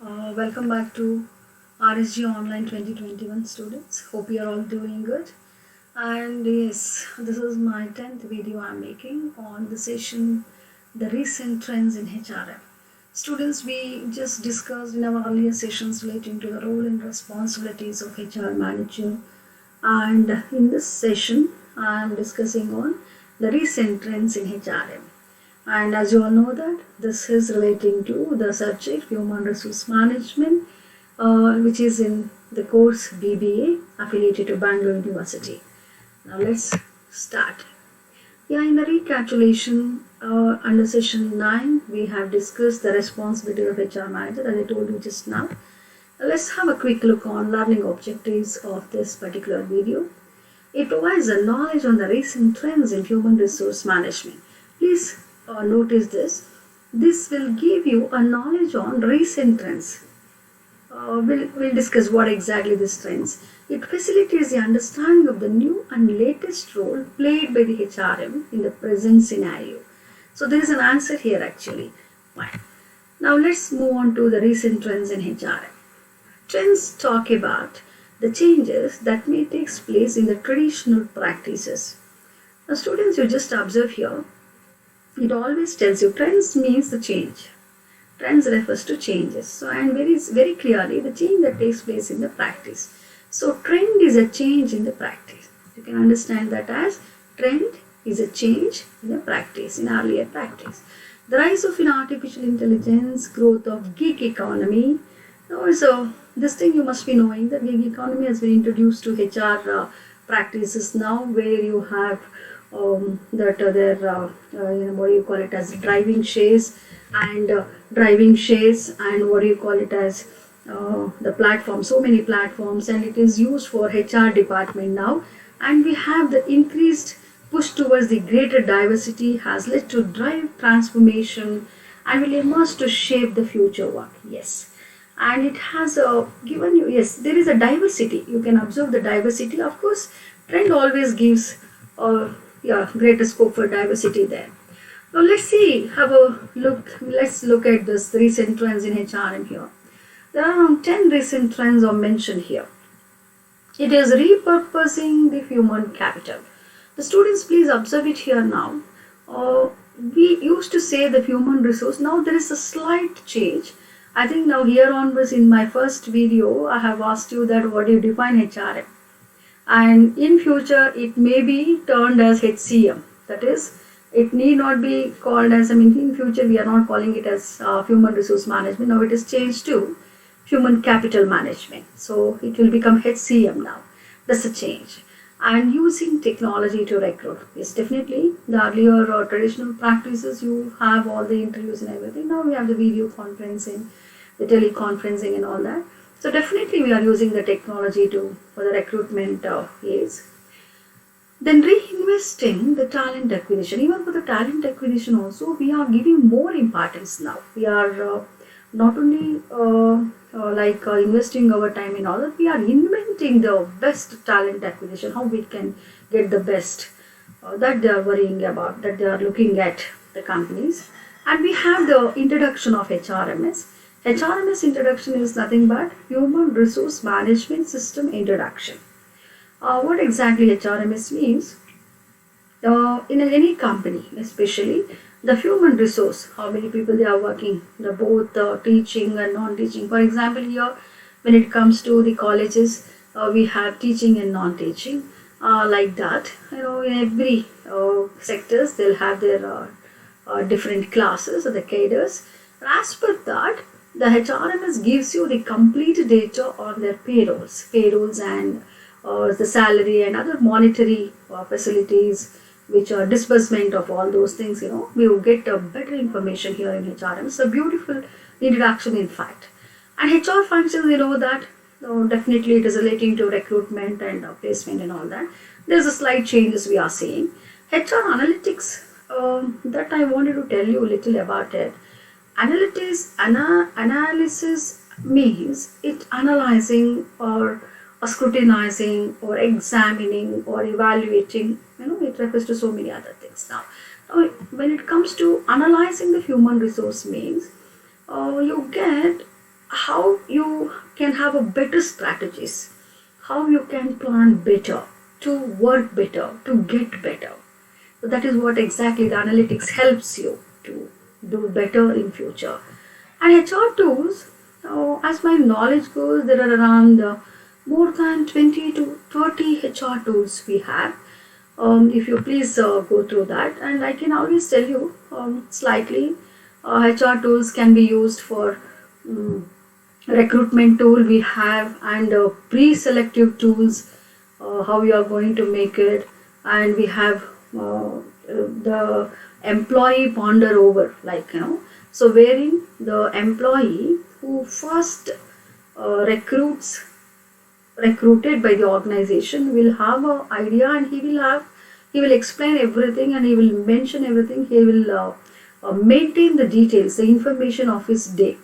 Welcome back to RSG Online 2021 students. Hope you are all doing good. And yes, this is my 10th video I'm making on the session The Recent Trends in HRM. Students, we just discussed in our earlier sessions relating to the role and responsibilities of HR manager. And in this session, I'm discussing on the recent trends in HRM. And as you all know that this is relating to the subject human resource management, which is in the course BBA affiliated to Bangalore University. Now let's start. Yeah, in the recapitulation under session 9, we have discussed the responsibility of HR manager as I told you just now. Let's have a quick look on learning objectives of this particular video. It provides a knowledge on the recent trends in human resource management. Please notice this. This will give you a knowledge on recent trends. We'll discuss what exactly these trends. It facilitates the understanding of the new and latest role played by the HRM in the present scenario. So there is an answer here actually. Fine. Now let's move on to the recent trends in HRM. Trends talk about the changes that may take place in the traditional practices. Now students, you just observe here, it always tells you trends means the change. Trends refers to changes. So and very clearly the change that takes place in the practice. So trend is a change in the practice. You can understand that as trend is a change in the practice, in earlier practice. The rise of artificial intelligence, growth of gig economy. Also, this thing you must be knowing that gig economy has been introduced to HR practices now, where you have what do you call it as driving shares and what do you call it as the platform, so many platforms, and it is used for HR department now, and we have the increased push towards the greater diversity has led to drive transformation and will emerge to shape the future work. Yes, and it has given you, yes, there is a diversity. You can observe the diversity. Of course, trend always gives greater scope for diversity there. Now let's look at this recent trends in HRM here. There are around 10 recent trends are mentioned here. It is repurposing the human capital. The students, please observe it here now. We used to say the human resource. Now there is a slight change. I think now here onwards in my first video, I have asked you that what do you define HRM? And in future it may be turned as HCM. That is, it need not be called as, in future we are not calling it as human resource management. Now it is changed to human capital management. So it will become HCM now. That's a change. And using technology to recruit. Yes, definitely the earlier traditional practices, you have all the interviews and everything. Now we have the video conferencing, the teleconferencing and all that. So definitely we are using the technology for the recruitment aids. Then reinvesting the talent acquisition. Even for the talent acquisition also, we are giving more importance now. We are not only investing our time in all that, we are inventing the best talent acquisition, how we can get the best that they are worrying about, that they are looking at the companies. And we have the introduction of HRMS. HRMS introduction is nothing but Human Resource Management System Introduction. What exactly HRMS means? In any company, especially the human resource, how many people they are working, the both teaching and non-teaching. For example, here when it comes to the colleges, we have teaching and non-teaching, like that. In every sectors they'll have their different classes or the cadres. As per that, the HRMS gives you the complete data on their payrolls and the salary and other monetary facilities, which are disbursement of all those things. We will get a better information here in HRM. It's a beautiful introduction, in fact. And HR functions, that definitely it is relating to recruitment and placement and all that. There's a slight changes we are seeing. HR analytics, that I wanted to tell you a little about it. Analysis means it analyzing or scrutinizing or examining or evaluating. It refers to so many other things. Now when it comes to analyzing the human resource means you get how you can have a better strategies, how you can plan better, to work better, to get better. So that is what exactly the analytics helps you to do better in future. And HR tools, as my knowledge goes, there are around more than 20 to 30 HR tools we have. If you please go through that, and I can always tell you slightly, HR tools can be used for um, recruitment tool we have, and pre-selective tools, how you are going to make it, and we have the employee ponder over, like, so wherein the employee who first recruited by the organization will have an idea, and he will explain everything, and he will mention everything, he will maintain the details, the information of his day,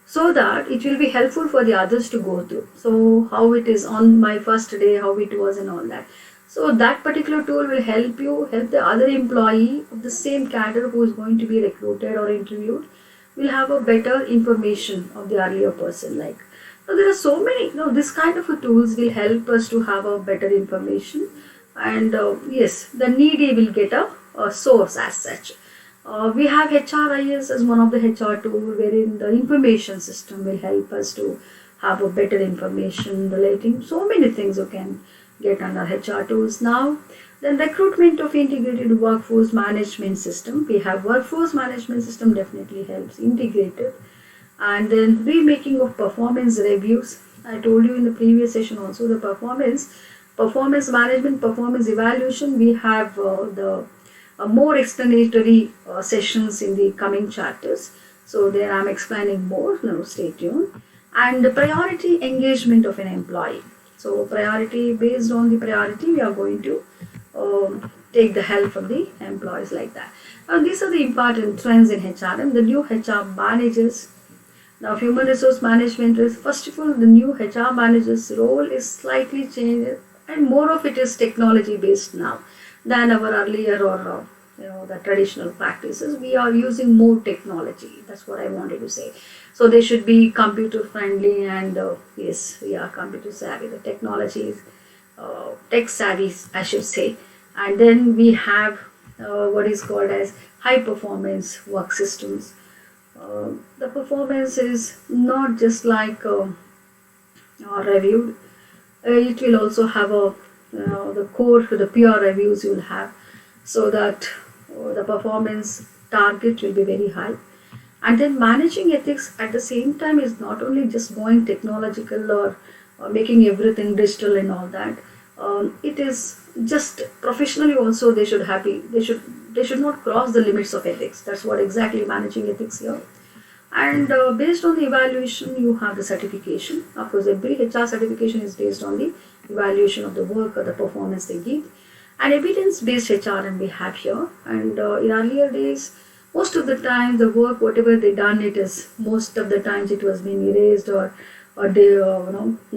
so that it will be helpful for the others to go through. So how it is on my first day, how it was, and all that. So that particular tool will help the other employee of the same cadre who is going to be recruited or interviewed, will have a better information of the earlier person. Like, so there are so many, this kind of tools will help us to have a better information, and yes, the needy will get a source as such. We have HRIS as one of the HR tool, wherein the information system will help us to have a better information relating so many things you can get under HR tools now. Then recruitment of integrated workforce management system. We have workforce management system, definitely helps integrated. And then remaking of performance reviews. I told you in the previous session also, the performance management, performance evaluation. We have the more explanatory sessions in the coming chapters. So there I am explaining more. Now stay tuned. And the priority engagement of an employee. So priority, based on the priority, we are going to take the help from the employees, like that. Now these are the important trends in HRM. The new HR managers. Now human resource management is, first of all, the new HR manager's role is slightly changed, and more of it is technology based now than our earlier or the traditional practices. We are using more technology. That's what I wanted to say. So they should be computer friendly, and yes, we are computer savvy. The technology is tech savvy, I should say. And then we have what is called as high performance work systems. The performance is not just like reviewed. It will also have the core, the peer reviews you will have, so that the performance target will be very high. And then managing ethics at the same time is not only just going technological or making everything digital and all that. It is just professionally also they should not cross the limits of ethics. That's what exactly managing ethics here. And based on the evaluation, you have the certification. Of course, every HR certification is based on the evaluation of the work or the performance they give. And evidence-based HRM we have here. And in earlier days, most of the time the work, whatever they done, most of the times it was being erased, or they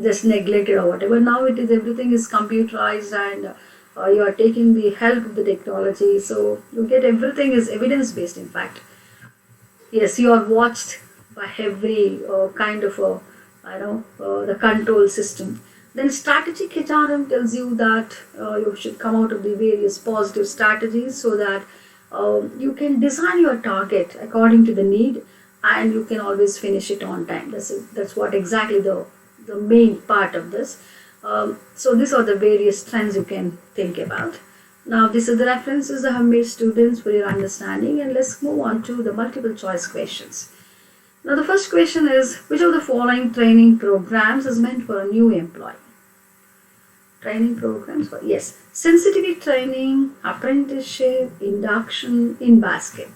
just neglected or whatever. Now it is, everything is computerized, and you are taking the help of the technology. So you get everything is evidence-based, in fact. Yes, you are watched by every kind of the control system. Then strategic HRM tells you that you should come out of the various positive strategies, so that you can design your target according to the need, and you can always finish it on time. That's what exactly the main part of this. So these are the various trends you can think about. Now this is the references I have made, students, for your understanding, and let's move on to the multiple choice questions. Now the first question is, which of the following training programs is meant for a new employee? Training programs for, yes, sensitivity training, apprenticeship, induction, in basket.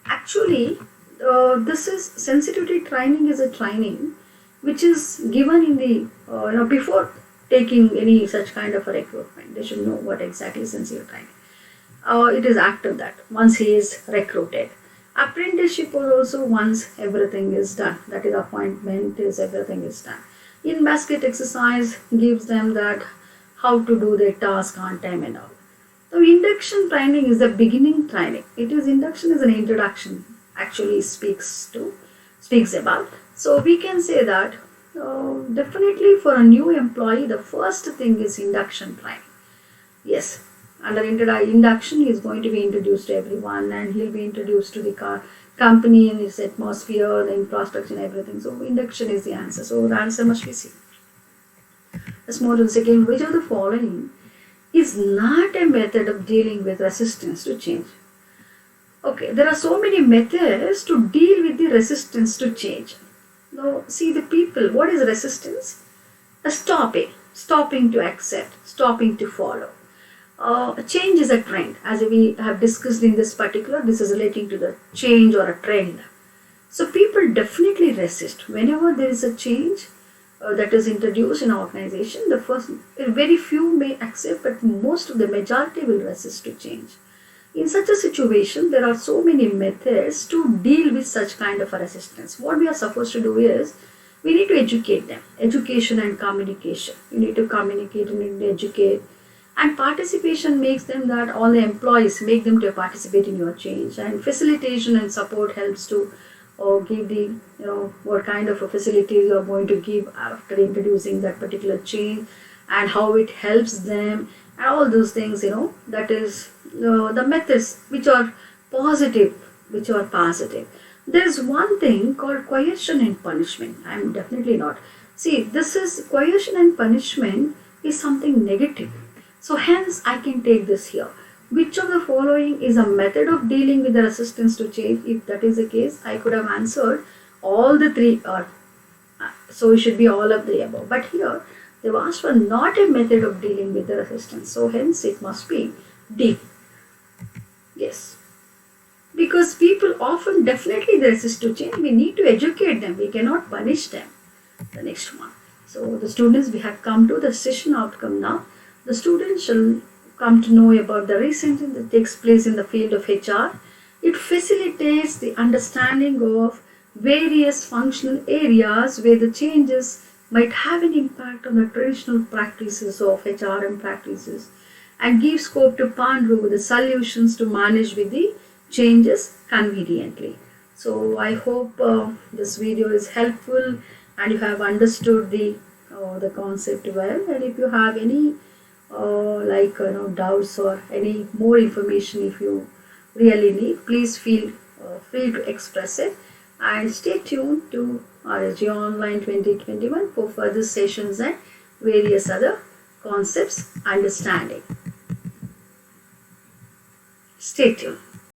Actually, this is sensitivity training is a training which is given in the before taking any such kind of a recruitment. They should know what exactly sensitive training. It is after that, once he is recruited. Apprenticeship is also once everything is done, that is appointment is, everything is done. In basket exercise gives them that how to do their task on time and all. So induction training is the beginning training. Induction is an introduction, actually speaks about. So we can say that definitely for a new employee, the first thing is induction training. Yes, under induction, he is going to be introduced to everyone, and he'll be introduced to the company and its atmosphere, the infrastructure, and everything. So induction is the answer. So the answer must be C. Let's move to the second. Which of the following is not a method of dealing with resistance to change? Okay, there are so many methods to deal with the resistance to change. Now, see the people. What is resistance? A stopping to accept, stopping to follow. Change is a trend, as we have discussed in this particular. This is relating to the change or a trend. So people definitely resist whenever there is a change that is introduced in an organization. The first, very few may accept, but most of the majority will resist to change. In such a situation, there are so many methods to deal with such kind of a resistance. What we are supposed to do is, we need to educate them. Education and communication. You need to communicate, you need to educate. And participation makes them that all the employees make them to participate in your change. And facilitation and support helps to give the, what kind of a facilities you are going to give after introducing that particular change, and how it helps them, and all those things, that is the methods which are positive, which are positive. There is one thing called coercion and punishment. I am definitely not. See, this is coercion and punishment is something negative. So hence I can take this here. Which of the following is a method of dealing with the resistance to change? If that is the case, I could have answered all the three, or so it should be all of the above. But here they've asked for not a method of dealing with the resistance. So hence it must be D. Yes. Because people often definitely resist to change. We need to educate them. We cannot punish them. The next one. So the students, we have come to the session outcome now. The students shall come to know about the research that takes place in the field of HR. It facilitates the understanding of various functional areas where the changes might have an impact on the traditional practices of HRM practices, and gives scope to ponder over the solutions to manage with the changes conveniently. So I hope this video is helpful and you have understood the concept well. And if you have any doubts or any more information, if you really need, please feel free to express it, and stay tuned to RSG Online 2021 for further sessions and various other concepts understanding. Stay tuned.